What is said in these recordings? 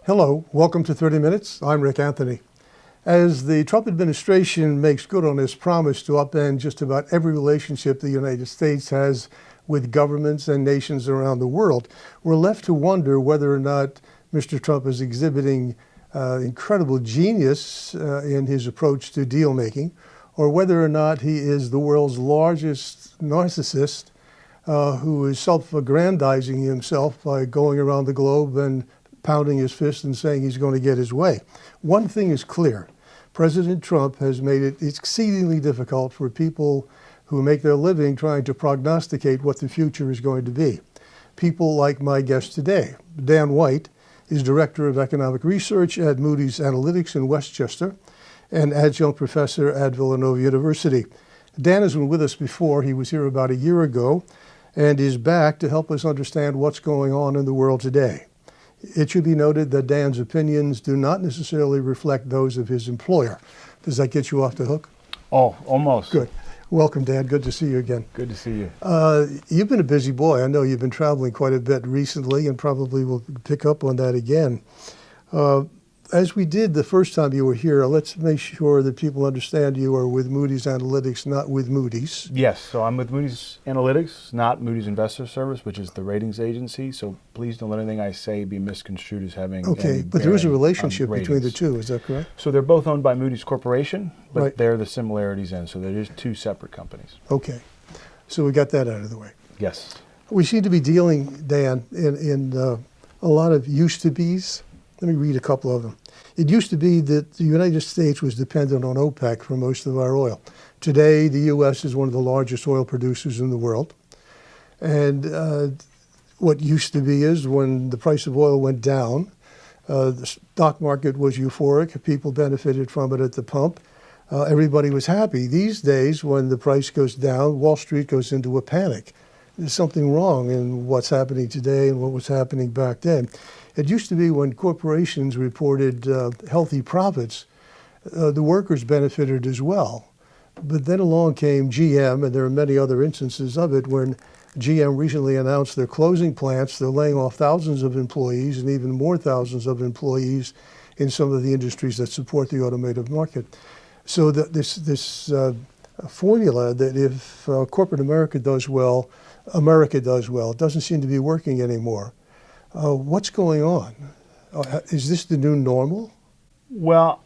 Hello, welcome to 30 Minutes. I'm Rick Anthony. As the Trump administration makes good on its promise to upend just about every relationship the United States has with governments and nations around the world, we're left to wonder whether or not Mr. Trump is exhibiting incredible genius in his approach to deal making, or whether or not he is the world's largest narcissist who is self-aggrandizing himself by going around the globe and pounding his fist and saying he's going to get his way. One thing is clear. President Trump has made it exceedingly difficult for people who make their living trying to prognosticate what the future is going to be. People like my guest today. Dan White is Director of Economic Research at Moody's Analytics in Westchester and adjunct professor at Villanova University. Dan has been with us before. He was here about a year ago and is back to help us understand what's going on in the world today. It should be noted that Dan's opinions do not necessarily reflect those of his employer. Does that get you off the hook? Oh, almost. Good. Welcome, Dan. Good to see you again. Good to see you. You've been a busy boy. I know you've been traveling quite a bit recently and probably will pick up on that again. As we did the first time you were here, let's make sure that people understand you are with Moody's Analytics, not with Moody's. Yes, so I'm with Moody's Analytics, not Moody's Investor Service, which is the ratings agency. So please don't let anything I say be misconstrued as having Okay, but there is a relationship between the two, is that correct? So they're both owned by Moody's Corporation, but Right. there are the similarities in, so they're just two separate companies. Okay, so we got that out of the way. Yes. We seem to be dealing, Dan, in a lot of used-to-bes. Let me read a couple of them. It used to be that the United States was dependent on OPEC for most of our oil. Today, the U.S. is one of the largest oil producers in the world. And what used to be is when the price of oil went down, the stock market was euphoric. People benefited from it at the pump. Everybody was happy. These days, when the price goes down, Wall Street goes into a panic. There's something wrong in what's happening today and what was happening back then. It used to be when corporations reported healthy profits, the workers benefited as well. But then along came GM, and there are many other instances of it, when GM recently announced they're closing plants, they're laying off thousands of employees and even more thousands of employees in some of the industries that support the automotive market. So that this formula that if corporate America does well, it doesn't seem to be working anymore. What's going on? Is this the new normal? Well,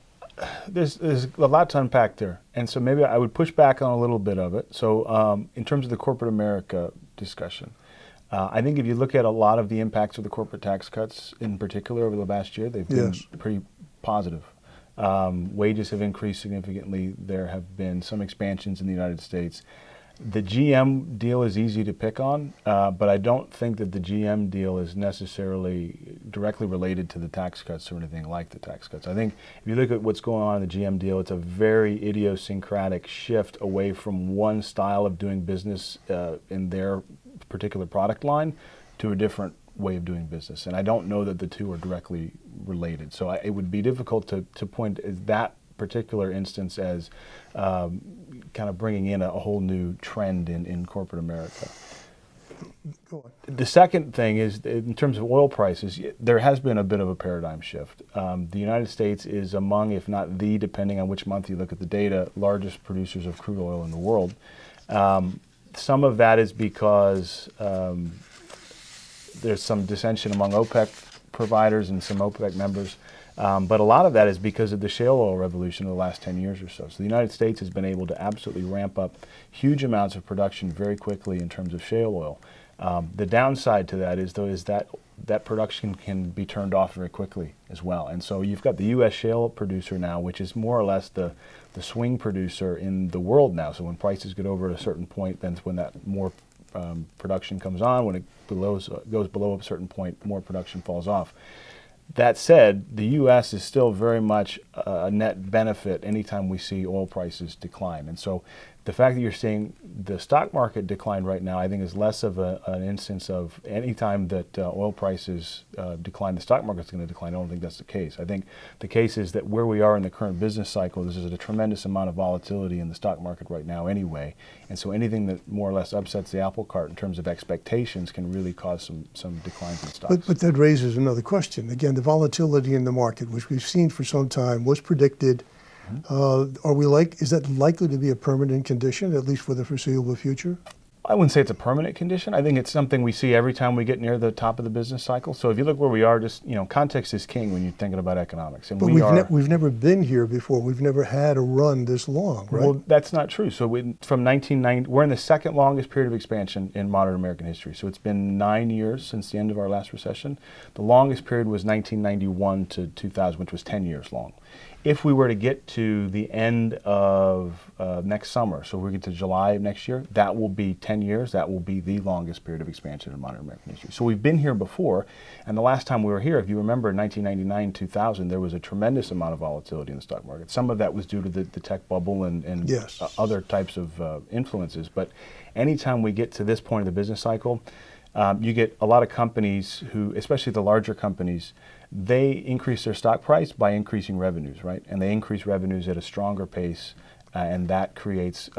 there's a lot to unpack there. And so maybe I would push back on a little bit of it. So in terms of the corporate America discussion, I think if you look at a lot of the impacts of the corporate tax cuts in particular over the last year, they've been pretty positive. Wages have increased significantly. There have been some expansions in the United States. The GM deal is easy to pick on, but I don't think that the GM deal is necessarily directly related to the tax cuts or anything like the tax cuts. I think if you look at what's going on in the GM deal, it's a very idiosyncratic shift away from one style of doing business in their particular product line to a different way of doing business. And I don't know that the two are directly related. So it would be difficult to point at that particular instance as kind of bringing in a whole new trend in corporate America. Go on. The second thing is, in terms of oil prices, there has been a bit of a paradigm shift. The United States is among, if not the, depending on which month you look at the data, largest producers of crude oil in the world. Some of that is because there's some dissension among OPEC providers and some OPEC members. But a lot of that is because of the shale oil revolution of the last 10 years or so. So the United States has been able to absolutely ramp up huge amounts of production very quickly in terms of shale oil. The downside to that is, though, is that production can be turned off very quickly as well. And so you've got the U.S. shale producer now, which is more or less the swing producer in the world now. So when prices get over at a certain point, then when that more production comes on. When it goes below a certain point, more production falls off. That said, the U.S. is still very much a net benefit anytime we see oil prices decline. And so The fact that you're seeing the stock market decline right now, I think, is less of an instance of any time that oil prices decline, the stock market's going to decline. I don't think that's the case. I think the case is that where we are in the current business cycle, this is a tremendous amount of volatility in the stock market right now anyway. And so anything that more or less upsets the apple cart in terms of expectations can really cause some declines in stocks. But that raises another question. Again, the volatility in the market, which we've seen for some time, was predicted. Is that likely to be a permanent condition, at least for the foreseeable future? I wouldn't say it's a permanent condition. I think it's something we see every time we get near the top of the business cycle. So if you look where we are, just, context is king when you're thinking about economics. And But we've never been here before. We've never had a run this long, right? Well, that's not true. So from 1990, we're in the second longest period of expansion in modern American history. So it's been 9 years since the end of our last recession. The longest period was 1991 to 2000, which was 10 years long. If we were to get to the end of next summer, so we get to July of next year, that will be 10 years. That will be the longest period of expansion in modern American history. So we've been here before, and the last time we were here, if you remember, in 1999, 2000, there was a tremendous amount of volatility in the stock market. Some of that was due to the tech bubble and Yes. Other types of influences. But anytime we get to this point of the business cycle, you get a lot of companies who, especially the larger companies, they increase their stock price by increasing revenues, right? And they increase revenues at a stronger pace, and that creates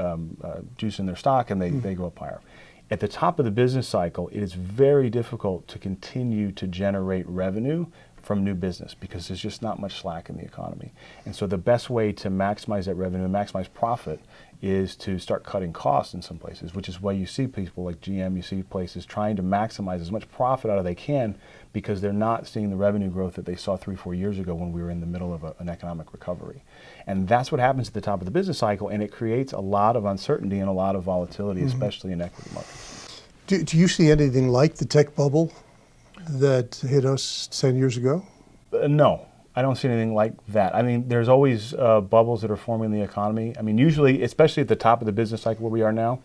juice in their stock, and they go up higher. At the top of the business cycle, it is very difficult to continue to generate revenue from new business because there's just not much slack in the economy. And so the best way to maximize that revenue and maximize profit is to start cutting costs in some places, which is why you see people like GM, you see places trying to maximize as much profit out of they can because they're not seeing the revenue growth that they saw 3-4 years ago when we were in the middle of an economic recovery. And that's what happens at the top of the business cycle, and it creates a lot of uncertainty and a lot of volatility, especially in equity markets. Do you see anything like the tech bubble that hit us 10 years ago? No, I don't see anything like that. I mean, there's always bubbles that are forming in the economy. I mean, usually, especially at the top of the business cycle where we are now,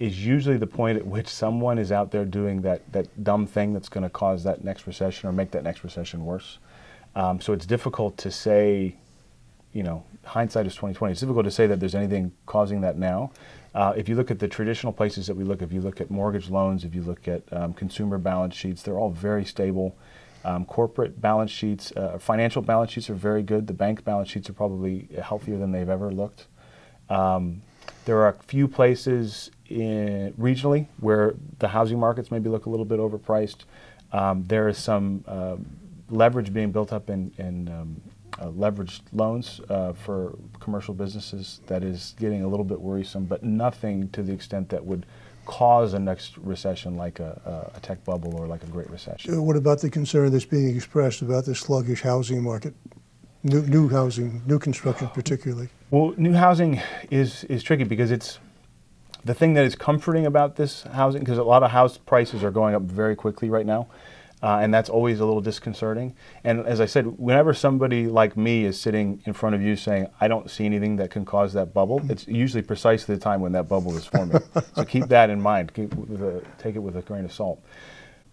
is usually the point at which someone is out there doing that dumb thing that's going to cause that next recession or make that next recession worse. So it's difficult to say, hindsight is 20/20. It's difficult to say that there's anything causing that now. If you look at the traditional places that we look, if you look at mortgage loans, if you look at consumer balance sheets, they're all very stable. Corporate balance sheets, financial balance sheets are very good. The bank balance sheets are probably healthier than they've ever looked. There are a few places regionally where the housing markets maybe look a little bit overpriced. There is some leverage being built up in leveraged loans for commercial businesses that is getting a little bit worrisome, but nothing to the extent that would cause a next recession like a tech bubble or like a Great Recession. What about the concern that's being expressed about the sluggish housing market, new housing, new construction particularly? Well, new housing is tricky because it's the thing that is comforting about this housing, because a lot of house prices are going up very quickly right now. And that's always a little disconcerting. And as I said, whenever somebody like me is sitting in front of you saying, I don't see anything that can cause that bubble, it's usually precisely the time when that bubble is forming. So keep that in mind. Take it with a grain of salt.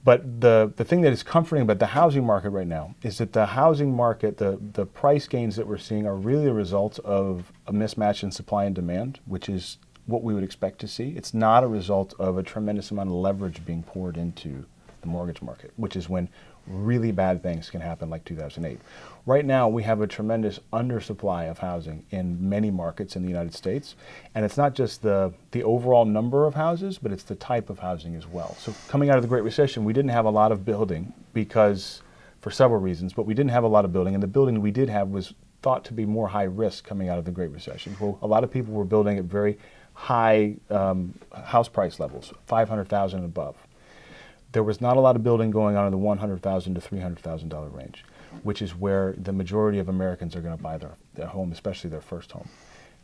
But the thing that is comforting about the housing market right now is that the housing market, the price gains that we're seeing are really a result of a mismatch in supply and demand, which is what we would expect to see. It's not a result of a tremendous amount of leverage being poured into the mortgage market, which is when really bad things can happen like 2008. Right now, we have a tremendous undersupply of housing in many markets in the United States. And it's not just the overall number of houses, but it's the type of housing as well. So coming out of the Great Recession, we didn't have a lot of building for several reasons, but we didn't have a lot of building. And the building we did have was thought to be more high risk coming out of the Great Recession. Well, a lot of people were building at very high house price levels, $500,000 and above. There was not a lot of building going on in the $100,000 to $300,000 range, which is where the majority of Americans are going to buy their home, especially their first home.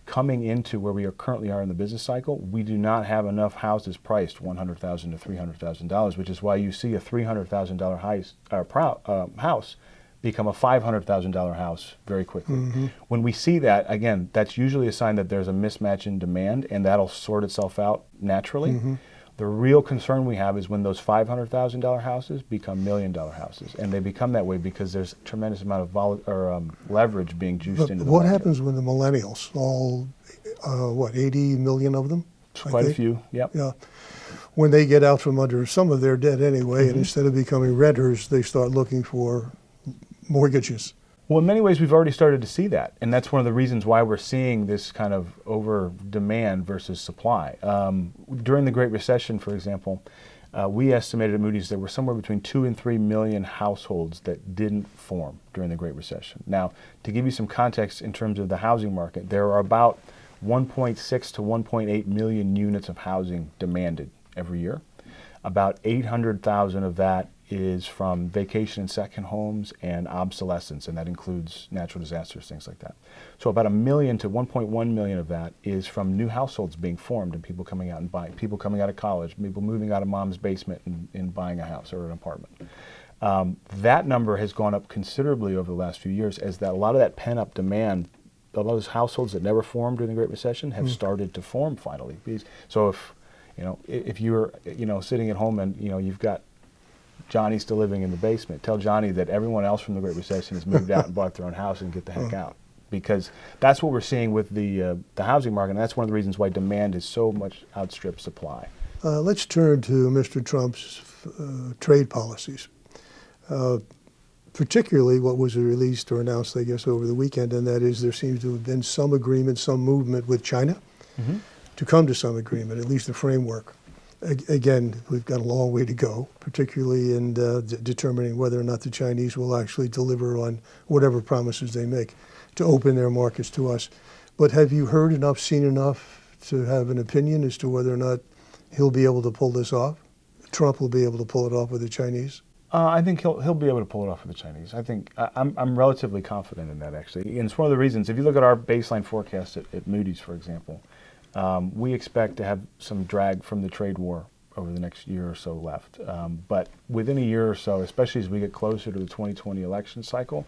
Coming into where we currently are in the business cycle, we do not have enough houses priced $100,000 to $300,000, which is why you see a $300,000 house become a $500,000 house very quickly. Mm-hmm. When we see that, again, that's usually a sign that there's a mismatch in demand, and that'll sort itself out naturally. Mm-hmm. The real concern we have is when those $500,000 houses become $1 million houses, and they become that way because there's a tremendous amount of leverage being juiced But into the what market. happens when the millennials, all, 80 million of them? I Quite a think? few, yep. Yeah. When they get out from under some of their debt anyway, and instead of becoming renters, they start looking for mortgages. Well, in many ways, we've already started to see that, and that's one of the reasons why we're seeing this kind of over demand versus supply. During the Great Recession, for example, we estimated at Moody's there were somewhere between 2 and 3 million households that didn't form during the Great Recession. Now, to give you some context in terms of the housing market, there are about 1.6 to 1.8 million units of housing demanded every year. About 800,000 of that is from vacation and second homes and obsolescence, and that includes natural disasters, things like that. So about 1 million to 1.1 million of that is from new households being formed and people coming out and buying, people coming out of college, people moving out of mom's basement and buying a house or an apartment. That number has gone up considerably over the last few years as that a lot of that pent-up demand, a lot of those households that never formed during the Great Recession have started to form finally. So if you're sitting at home and you've got Johnny still living in the basement, tell Johnny that everyone else from the Great Recession has moved out and bought their own house and get the heck out. Because that's what we're seeing with the housing market, and that's one of the reasons why demand is so much outstripped supply. Let's turn to Mr. Trump's trade policies, particularly what was released or announced, I guess, over the weekend, and that is there seems to have been some agreement, some movement with China to come to some agreement, at least a framework. Again, we've got a long way to go, particularly in determining whether or not the Chinese will actually deliver on whatever promises they make to open their markets to us. But have you heard enough, seen enough to have an opinion as to whether or not he'll be able to pull this off? Trump will be able to pull it off with the Chinese? I think he'll be able to pull it off with the Chinese. I think I'm relatively confident in that, actually. And it's one of the reasons, if you look at our baseline forecast at Moody's, for example, we expect to have some drag from the trade war over the next year or so left. But within a year or so, especially as we get closer to the 2020 election cycle,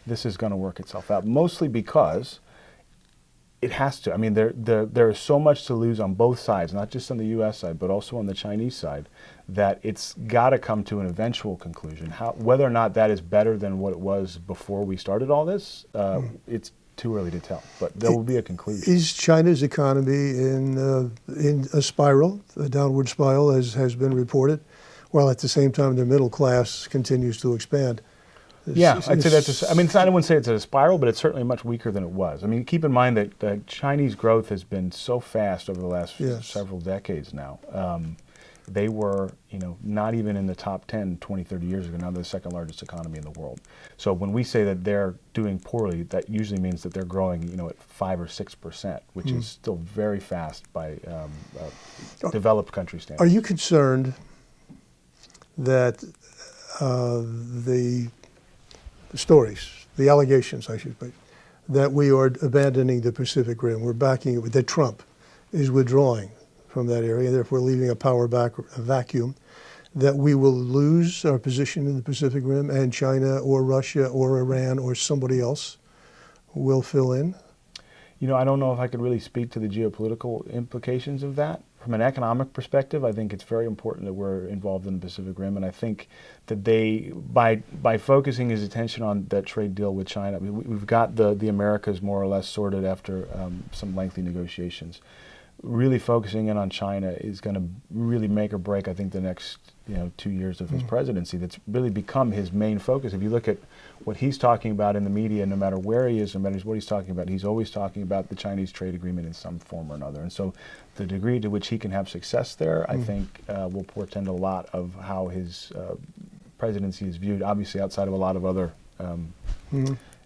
this is going to work itself out, mostly because it has to. I mean, there is so much to lose on both sides, not just on the U.S. side, but also on the Chinese side, that it's got to come to an eventual conclusion. Whether or not that is better than what it was before we started all this, it's too early to tell, but there will be a conclusion. Is China's economy in a spiral, a downward spiral, as has been reported, while at the same time their middle class continues to expand? Yeah, I'd say that's. I wouldn't say it's a spiral, but it's certainly much weaker than it was. I mean, keep in mind that the Chinese growth has been so fast over the last several decades now. They were, not even in the top 10 20, 30 years ago. Now they're the second largest economy in the world. So when we say that they're doing poorly, that usually means that they're growing, at 5 or 6%, which is still very fast by developed country standards. Are you concerned that the stories, the allegations, I should say, that we are abandoning the Pacific Rim, we're backing it, that Trump is withdrawing from that area, therefore leaving a power vacuum, that we will lose our position in the Pacific Rim and China or Russia or Iran or somebody else will fill in? I don't know if I could really speak to the geopolitical implications of that. From an economic perspective, I think it's very important that we're involved in the Pacific Rim, and I think that by focusing his attention on that trade deal with China, we've got the Americas more or less sorted after some lengthy negotiations. Really focusing in on China is going to really make or break, I think, the next 2 years of his presidency. That's really become his main focus. If you look at what he's talking about in the media, no matter where he is, no matter what he's talking about, he's always talking about the Chinese trade agreement in some form or another. And so the degree to which he can have success there, I think, will portend a lot of how his presidency is viewed, obviously outside of a lot of other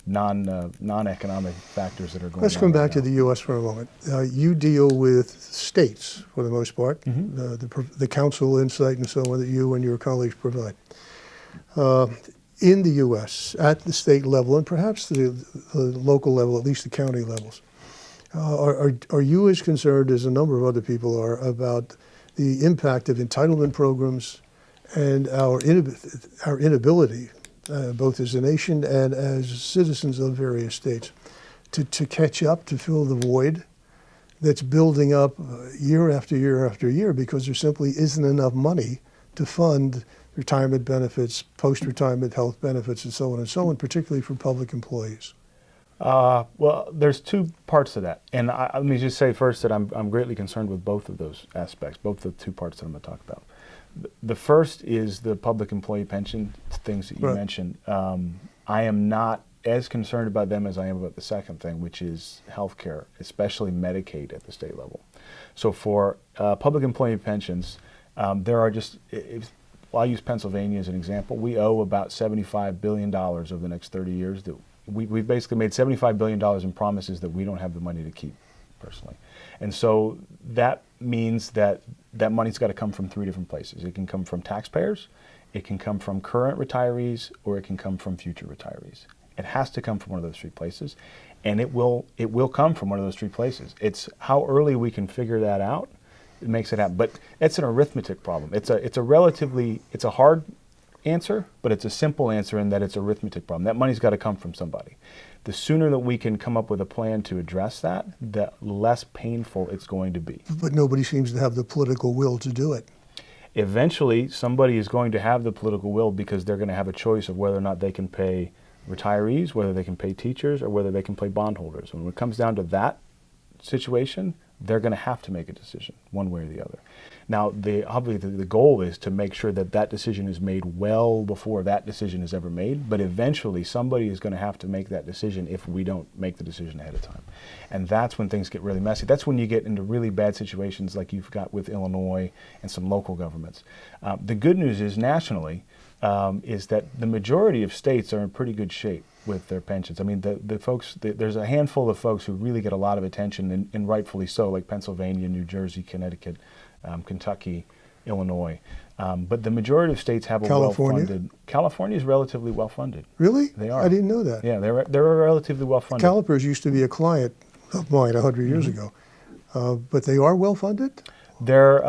non-economic factors that are going on. Let's come back right to now. the U.S. for a moment. You deal with states for the most part, the council insight and so on that you and your colleagues provide. In the U.S., at the state level and perhaps the local level, at least the county levels, are you as concerned as a number of other people are about the impact of entitlement programs and our inability, both as a nation and as citizens of various states, to catch up, to fill the void that's building up year after year after year because there simply isn't enough money to fund retirement benefits, post-retirement health benefits, and so on, particularly for public employees? Well, there's two parts to that. And let me just say first that I'm greatly concerned with both of those aspects, both the two parts that I'm going to talk about. The first is the public employee pension things that you mentioned. I am not as concerned about them as I am about the second thing, which is healthcare, especially Medicaid at the state level. So for public employee pensions, there are just, I'll use Pennsylvania as an example. We owe about $75 billion over the next 30 years. That we've basically made $75 billion in promises that we don't have the money to keep personally. And so that means that that money's got to come from three different places. It can come from taxpayers, it can come from current retirees, or it can come from future retirees. It has to come from one of those three places, and it will come from one of those three places. It's how early we can figure that out. It makes it happen. But it's an arithmetic problem. It's a hard answer, but it's a simple answer in that it's an arithmetic problem. That money's got to come from somebody. The sooner that we can come up with a plan to address that, the less painful it's going to be. But nobody seems to have the political will to do it. Eventually, somebody is going to have the political will because they're going to have a choice of whether or not they can pay retirees, whether they can pay teachers, or whether they can pay bondholders. When it comes down to that situation, they're going to have to make a decision one way or the other. Now, obviously the goal is to make sure that that decision is made well before that decision is ever made, but eventually somebody is going to have to make that decision if we don't make the decision ahead of time. And that's when things get really messy. That's when you get into really bad situations like you've got with Illinois and some local governments. The good news is nationally, is that the majority of states are in pretty good shape with their pensions. I mean, there's a handful of folks who really get a lot of attention, and rightfully so, like Pennsylvania, New Jersey, Connecticut, Kentucky, Illinois. But the majority of states have a well-funded. California is relatively well-funded. Really? They are. I didn't know that. Yeah, they're relatively well-funded. Calipers used to be a client of mine 100 years ago. But they are well-funded? They're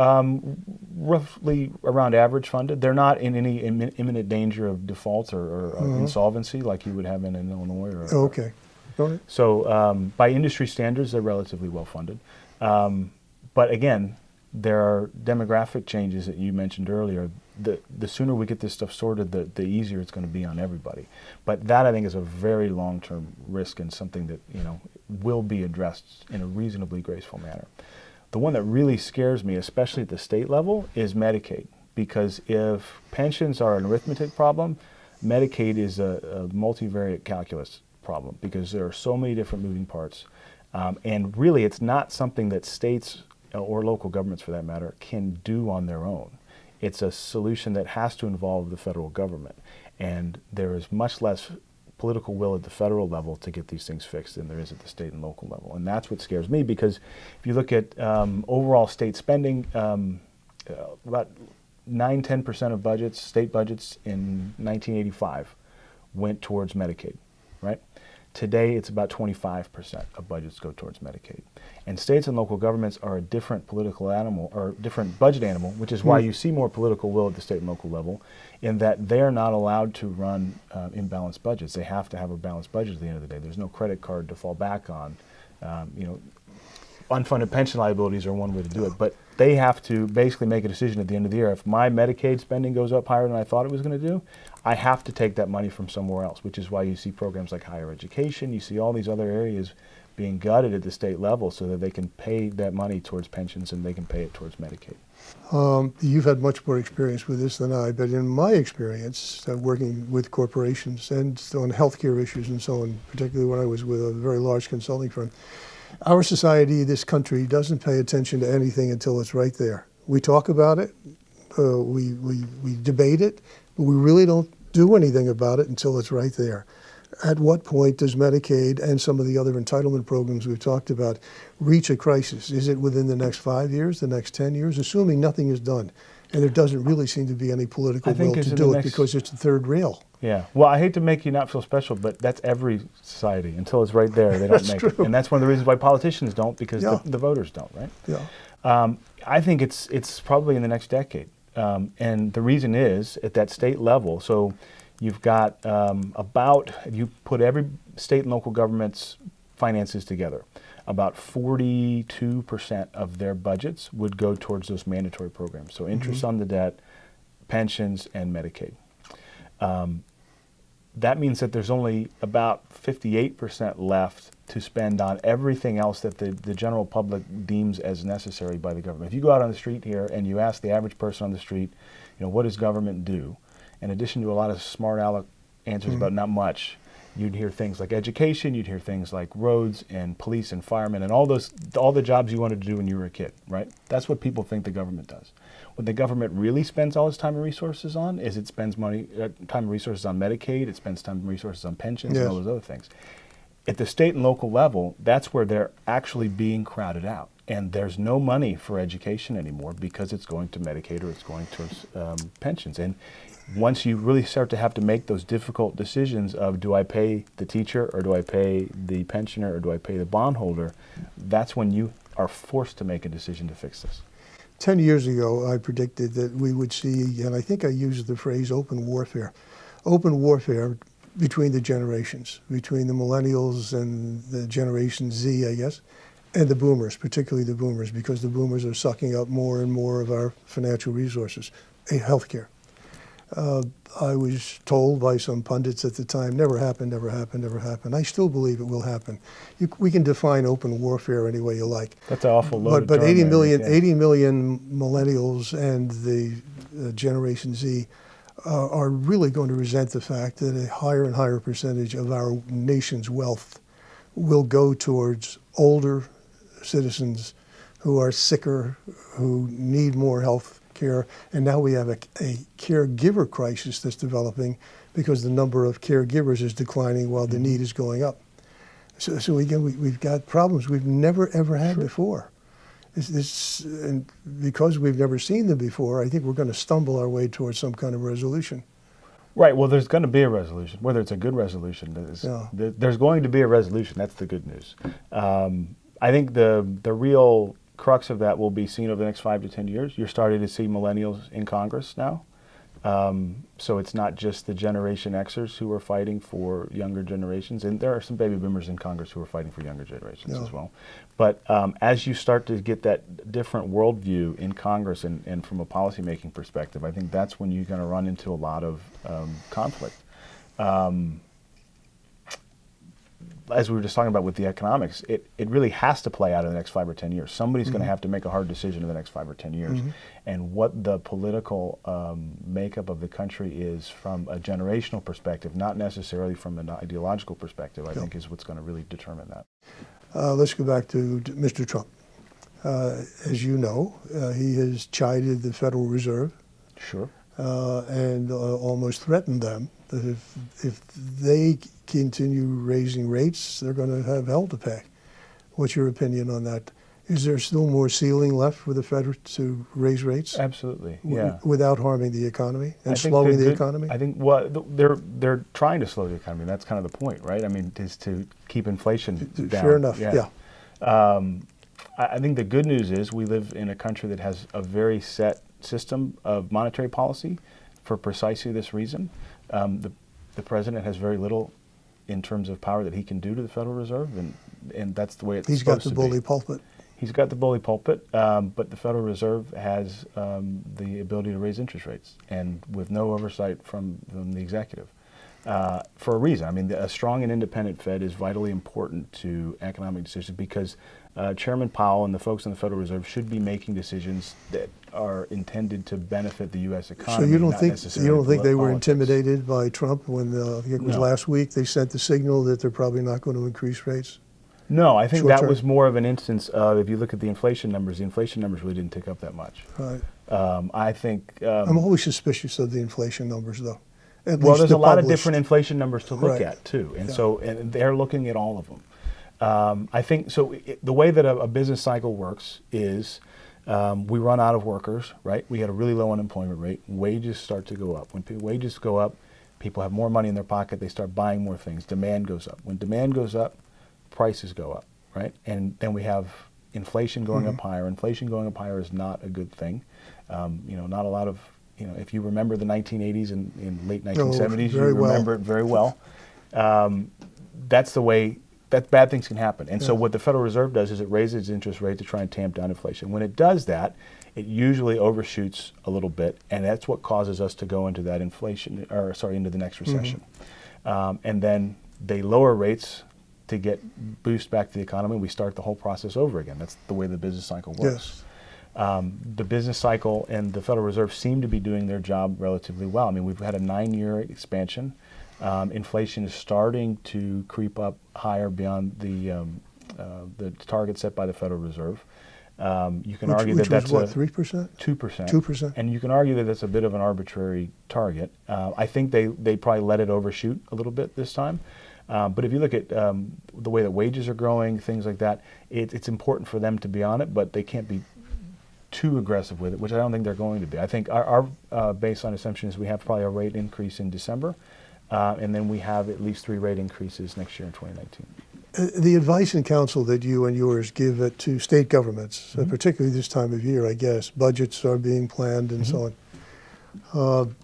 roughly around average funded. They're not in any imminent danger of default or insolvency like you would have in Illinois. Okay. All right. So by industry standards, they're relatively well funded. But again, there are demographic changes that you mentioned earlier. The sooner we get this stuff sorted, the easier it's going to be on everybody. But that, I think, is a very long-term risk and something that will be addressed in a reasonably graceful manner. The one that really scares me, especially at the state level, is Medicaid. Because if pensions are an arithmetic problem, Medicaid is a multivariate calculus problem because there are so many different moving parts. And really, it's not something that states or local governments, for that matter, can do on their own. It's a solution that has to involve the federal government. And there is much less political will at the federal level to get these things fixed than there is at the state and local level. And that's what scares me, because if you look at overall state spending, about 9–10% of budgets, state budgets in 1985 went towards Medicaid, right? Today, it's about 25% of budgets go towards Medicaid. And states and local governments are a different political animal, or different budget animal, which is why you see more political will at the state and local level, in that they're not allowed to run imbalanced budgets. They have to have a balanced budget at the end of the day. There's no credit card to fall back on. Unfunded pension liabilities are one way to do it, but they have to basically make a decision at the end of the year. If my Medicaid spending goes up higher than I thought it was going to do, I have to take that money from somewhere else, which is why you see programs like higher education. You see all these other areas being gutted at the state level so that they can pay that money towards pensions and they can pay it towards Medicaid. You've had much more experience with this than I, but in my experience, working with corporations and on healthcare issues and so on, particularly when I was with a very large consulting firm, our society, this country, doesn't pay attention to anything until it's right there. We talk about it, we debate it, but we really don't do anything about it until it's right there. At what point does Medicaid and some of the other entitlement programs we've talked about reach a crisis? Is it within the next 5 years, the next 10 years, assuming nothing is done? And there doesn't really seem to be any political will to do it because it's the third rail. Yeah. Well, I hate to make you not feel special, but that's every society. Until it's right there, they don't make it. And that's one of the reasons why politicians don't, because the voters don't, right? Yeah. I think it's probably in the next decade. And the reason is at that state level. So you've got if you put every state and local government's finances together, about 42% of their budgets would go towards those mandatory programs. So interest on the debt, pensions, and Medicaid. That means that there's only about 58% left to spend on everything else that the general public deems as necessary by the government. If you go out on the street here and you ask the average person on the street, what does government do? In addition to a lot of smart aleck answers about not much, you'd hear things like education, you'd hear things like roads and police and firemen and all the jobs you wanted to do when you were a kid, right? That's what people think the government does. What the government really spends all its time and resources on is it spends time and resources on Medicaid, it spends time and resources on pensions and all those other things. At the state and local level, that's where they're actually being crowded out. And there's no money for education anymore because it's going to Medicaid or it's going towards pensions. And once you really start to have to make those difficult decisions of do I pay the teacher or do I pay the pensioner or do I pay the bondholder, that's when you are forced to make a decision to fix this. 10 years ago, I predicted that we would see, and I think I used the phrase open warfare between the generations, between the millennials and the Generation Z, I guess, and the boomers, particularly the boomers, because the boomers are sucking up more and more of our financial resources, healthcare. I was told by some pundits at the time, never happened, never happened, never happened. I still believe it will happen. We can define open warfare any way you like. That's an awful loaded But term 80 there, million millennials and the Generation Z are really going to resent the fact that a higher and higher percentage of our nation's wealth will go towards older citizens who are sicker, who need more health care. And now we have a caregiver crisis that's developing because the number of caregivers is declining while the need is going up. So again, we've got problems we've never, ever had before. And because we've never seen them before, I think we're going to stumble our way towards some kind of resolution. Right. Well, there's going to be a resolution. Whether it's a good resolution, there's going to be a resolution. That's the good news. I think the real crux of that will be seen over the next 5 to 10 years. You're starting to see millennials in Congress now. So it's not just the Generation Xers who are fighting for younger generations, and there are some baby boomers in Congress who are fighting for younger generations as well. But as you start to get that different worldview in Congress and from a policymaking perspective, I think that's when you're going to run into a lot of conflict. As we were just talking about with the economics, it really has to play out in the next 5 or 10 years. Somebody's going to have to make a hard decision in the next 5 or 10 years. And what the political makeup of the country is from a generational perspective, not necessarily from an ideological perspective, I think is what's going to really determine that. Let's go back to Mr. Trump. As you know, he has chided the Federal Reserve. Sure. And almost threatened them that if they continue raising rates, they're going to have hell to pay. What's your opinion on that? Is there still more ceiling left for the Fed to raise rates? Absolutely, without harming the economy and slowing the economy? I think they're trying to slow the economy. That's kind of the point, right? I mean, is to keep inflation down. Fair enough, yeah. I think the good news is we live in a country that has a very set system of monetary policy for precisely this reason. The president has very little in terms of power that he can do to the Federal Reserve, and that's the way it's supposed to be. He's got the bully pulpit. He's got the bully pulpit, but the Federal Reserve has the ability to raise interest rates, and with no oversight from the executive. For a reason. I mean, a strong and independent Fed is vitally important to economic decisions because Chairman Powell and the folks in the Federal Reserve should be making decisions that are intended to benefit the U.S. economy. So you don't think they were intimidated by Trump when I think it was last week they sent the signal that they're probably not going to increase rates? No, I think that was more of an instance of, if you look at the inflation numbers really didn't tick up that much. Right. I think I'm always suspicious of the inflation numbers, though. Well, there's a lot of different inflation numbers to look at too, and and they're looking at all of them. I think so. The way that a business cycle works is we run out of workers, right? We had a really low unemployment rate. Wages start to go up. When wages go up, people have more money in their pocket. They start buying more things. Demand goes up. When demand goes up, prices go up, right? And then we have inflation going up higher. Inflation going up higher is not a good thing. Not a lot of if you remember the 1980s and late 1970s, you remember it very well. That's the way that bad things can happen. And so Yeah. what the Federal Reserve does is it raises its interest rate to try and tamp down inflation. When it does that, it usually overshoots a little bit, and that's what causes us to go into that inflation, or sorry, into the next recession. And then they lower rates to get boost back to the economy. We start the whole process over again. That's the way the business cycle works. Yes. The business cycle and the Federal Reserve seem to be doing their job relatively well. I mean, we've had a 9-year expansion. Inflation is starting to creep up higher beyond the target set by the Federal Reserve. You can argue that that's what, 3%? 2%. 2%. And you can argue that that's a bit of an arbitrary target. I think they probably let it overshoot a little bit this time. But if you look at the way that wages are growing, things like that, it's important for them to be on it, but they can't be too aggressive with it, which I don't think they're going to be. I think our baseline assumption is we have probably a rate increase in December, and then we have at least 3 rate increases next year in 2019. The advice and counsel that you and yours give it to state governments, particularly this time of year, I guess, budgets are being planned and so on.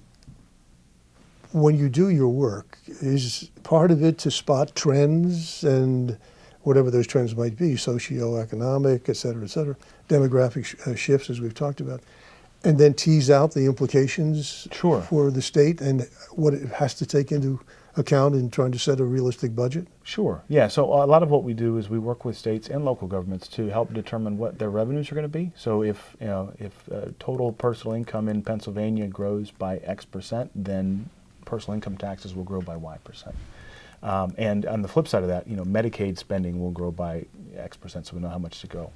When you do your work, is part of it to spot trends and whatever those trends might be, socioeconomic, et cetera, demographic shifts, as we've talked about, and then tease out the implications Sure. for the state and what it has to take into account in trying to set a realistic budget? Sure. Yeah. So a lot of what we do is we work with states and local governments to help determine what their revenues are going to be. So if total personal income in Pennsylvania grows by X%, then personal income taxes will grow by Y%. And on the flip side of that, Medicaid spending will grow by X%, so we know how much to go.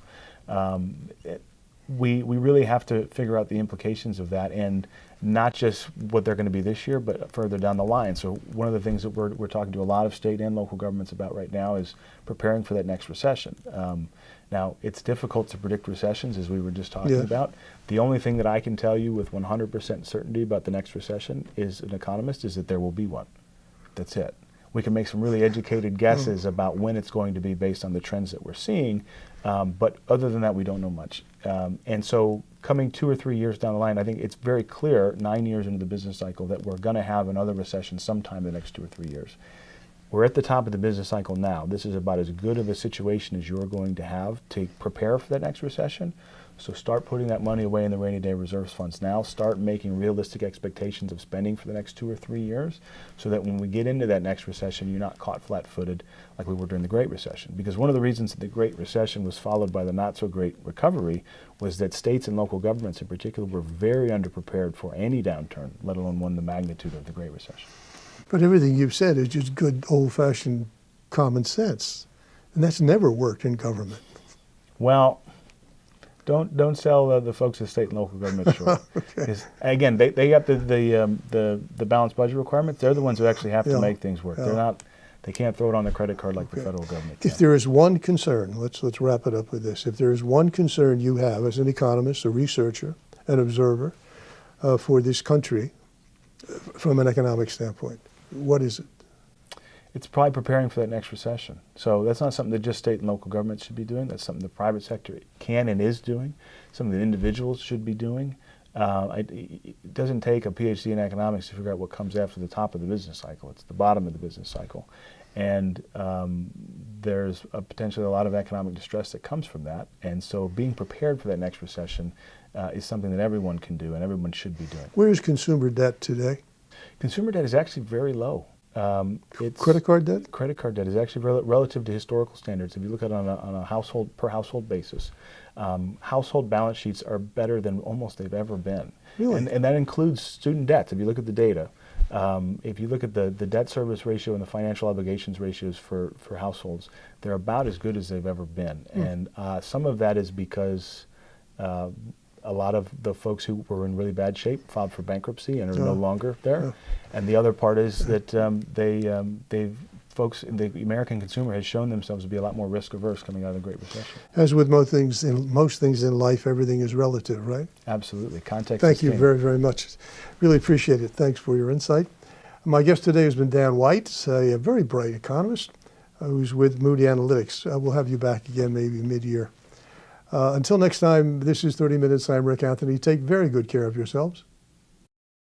We really have to figure out the implications of that, and not just what they're going to be this year, but further down the line. So one of the things that we're talking to a lot of state and local governments about right now is preparing for that next recession. Now, it's difficult to predict recessions, as we were just talking about. The only thing that I can tell you with 100% certainty about the next recession is an economist, is that there will be one. That's it. We can make some really educated guesses about when it's going to be based on the trends that we're seeing, but other than that, we don't know much. And so coming 2 or 3 years down the line, I think it's very clear, 9 years into the business cycle, that we're going to have another recession sometime in the next 2 or 3 years. We're at the top of the business cycle now. This is about as good of a situation as you're going to have to prepare for that next recession. So start putting that money away in the rainy day reserves funds now. Start making realistic expectations of spending for the next 2 or 3 years, so that when we get into that next recession, you're not caught flat-footed like we were during the Great Recession. Because one of the reasons that the Great Recession was followed by the not-so-great recovery was that states and local governments in particular were very underprepared for any downturn, let alone one the magnitude of the Great Recession. But everything you've said is just good old-fashioned common sense, and that's never worked in government. Well, don't sell the folks at state and local government short. Okay. Again, they got the balanced budget requirements. They're the ones who actually have to make things work. They can't throw it on the credit card like the federal government can. If there is one concern, let's wrap it up with this. If there is one concern you have as an economist, a researcher, an observer for this country, from an economic standpoint, what is it? It's probably preparing for that next recession. So that's not something that just state and local governments should be doing. That's something the private sector can and is doing. Something that individuals should be doing. It doesn't take a PhD in economics to figure out what comes after the top of the business cycle. It's the bottom of the business cycle. And there's potentially a lot of economic distress that comes from that. And so being prepared for that next recession is something that everyone can do and everyone should be doing. Where is consumer debt today? Consumer debt is actually very low. It's credit card debt? Credit card debt is actually relative to historical standards. If you look at it on a household per household basis, household balance sheets are better than almost they've ever been. Really? And that includes student debts. If you look at the data, if you look at the debt service ratio and the financial obligations ratios for households, they're about as good as they've ever been. And some of that is because a lot of the folks who were in really bad shape filed for bankruptcy and are no longer there. And the other part is that the American consumer has shown themselves to be a lot more risk averse coming out of the Great Recession. As with most things in life, everything is relative, right? Absolutely. Context Thank is you king. very, very much. Really appreciate it. Thanks for your insight. My guest today has been Dan White, a very bright economist who's with Moody Analytics. We'll have you back again maybe mid-year. Until next time, this is 30 Minutes. I'm Rick Anthony. Take very good care of yourselves.